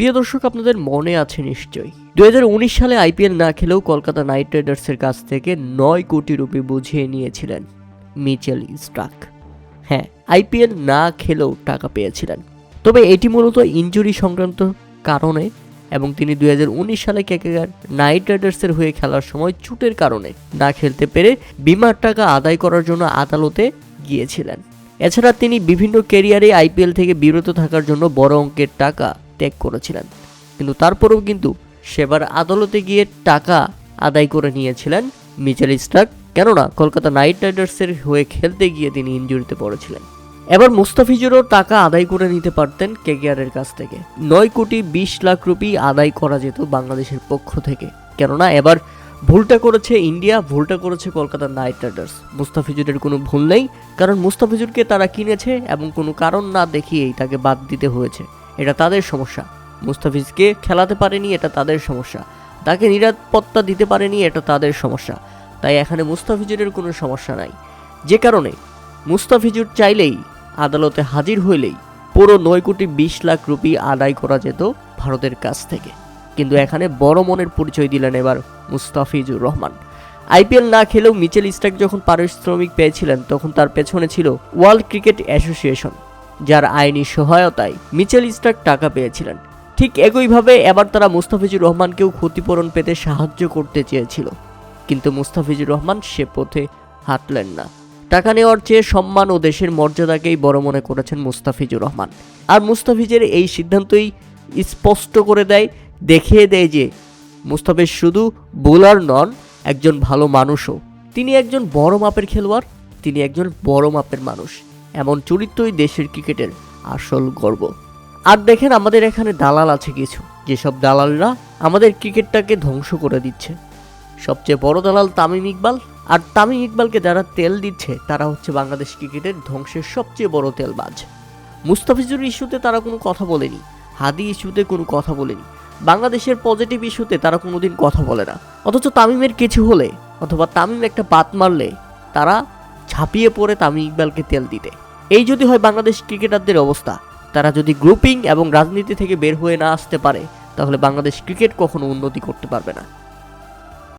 প্রিয় দর্শক, আপনাদের মনে আছে নিশ্চয়ই 2019 সালে আইপিএল না খেলেও কলকাতা নাইট রাইডার্সের কাছ থেকে 9 কোটি রুপি বুঝিয়ে নিয়েছিলেন মিচেল স্টার্ক। হ্যাঁ, আইপিএল না খেলেও টাকা পেয়েছিলেন, তবে এটি মূলত ইনজুরি সংক্রান্ত কারণে এবং তিনি 2019 সালে কেকেআর নাইট রাইডার্সের হয়ে খেলার সময় চোটের কারণে না খেলতে পেরে বিমার টাকা আদায় করার জন্য আদালতে গিয়েছিলেন। এছাড়া তিনি বিভিন্ন ক্যারিয়ারে আইপিএল থেকে বিরত থাকার জন্য বড় অঙ্কের টাকা ত্যাগ করেছিলেন, কিন্তু তারপরেও কিন্তু সেবার আদালতে গিয়ে টাকা আদায় করে নিয়েছিলেন মিচেল স্টার্ক, কেননা কলকাতা নাইট রাইডার্সের হয়ে খেলতে গিয়ে তিনি ইনজুরিতে পড়েছিলেন। এবার মুস্তাফিজুরও টাকা আদায় করে নিতে পারতেন কেকেআরের কাছ থেকে। 9 কোটি 20 লাখ রুপি আদায় করা যেত বাংলাদেশের পক্ষ থেকে, কেননা এবার ভুলটা করেছে ইন্ডিয়া, ভুলটা করেছে কলকাতা নাইট রাইডার্স। মুস্তাফিজুরের কোনো ভুল নেই, কারণ মুস্তাফিজুরকে তারা কিনেছে এবং কোনো কারণ না দেখিয়েই তাকে বাদ দিতে হয়েছে। এটা তাদের সমস্যা। মুস্তাফিজকে খেলাতে পারেনি, এটা তাদের সমস্যা। তাকে নিরাপত্তা দিতে পারেনি, এটা তাদের সমস্যা। তাই এখানে মুস্তাফিজুরের কোনো সমস্যা নাই, যে কারণে মুস্তাফিজুর চাইলেই আদালতে হাজির হইলেই পুরো 9 কোটি 20 লাখ রুপি আদায় করা যেত ভারতের কাছ থেকে। কিন্তু এখানে বড় মনের পরিচয় দিলেন এবার মুস্তাফিজুর রহমান। আইপিএল না খেলেও মিচেল স্টার্ক যখন পারিশ্রমিক পেয়েছিলেন তখন তার পেছনে ছিল ওয়ার্ল্ড ক্রিকেট অ্যাসোসিয়েশন, যার আইনি সহায়তায় মিচেল স্টার্ক টাকা পেয়েছিলেন। ঠিক একইভাবে এবার তারা মুস্তাফিজুর রহমানকেও ক্ষতিপূরণ পেতে সাহায্য করতে চেয়েছিল, কিন্তু মুস্তাফিজুর রহমান সে পথে হাঁটলেন না। টাকা নেওয়ার চেয়ে সম্মান ও দেশের মর্যাদাকেই বড় মনে করেছেন মুস্তাফিজুর রহমান। আর মুস্তাফিজের এই সিদ্ধান্তই স্পষ্ট করে দেখিয়ে দেয় যে মুস্তাফিজ শুধু বোলার নন, একজন ভালো মানুষও। তিনি একজন বড় মাপের খেলোয়াড়, তিনি একজন বড় মাপের মানুষ। এমন চরিত্রই দেশের ক্রিকেটের আসল গর্ব। আর দেখেন, আমাদের এখানে দালাল আছে কিছু, যেসব দালালরা আমাদের ক্রিকেটটাকে ধ্বংস করে দিচ্ছে। সবচেয়ে বড় দালাল তামিম ইকবাল, আর তামিম ইকবালকে যারা তেল দিচ্ছে তারা হচ্ছে বাংলাদেশ ক্রিকেটের ধ্বংসের সবচেয়ে বড় তেলবাজ। মুস্তাফিজুর ইস্যুতে তারা কোনো কথা বলেনি, হাদি ইস্যুতে কোনো কথা বলেনি, বাংলাদেশের পজিটিভ ইস্যুতে তারা কোনোদিন কথা বলে না। অথচ তামিমের কিছু হলে অথবা তামিম একটা বাত মারলে তারা ঝাঁপিয়ে পড়ে তামিম ইকবালকে তেল দিতে। এই যদি হয় বাংলাদেশ ক্রিকেটারদের অবস্থা, তারা যদি গ্রুপিং এবং রাজনীতি থেকে বের হয়ে না আসতে পারে, তাহলে বাংলাদেশ ক্রিকেট কখনো উন্নতি করতে পারবে না।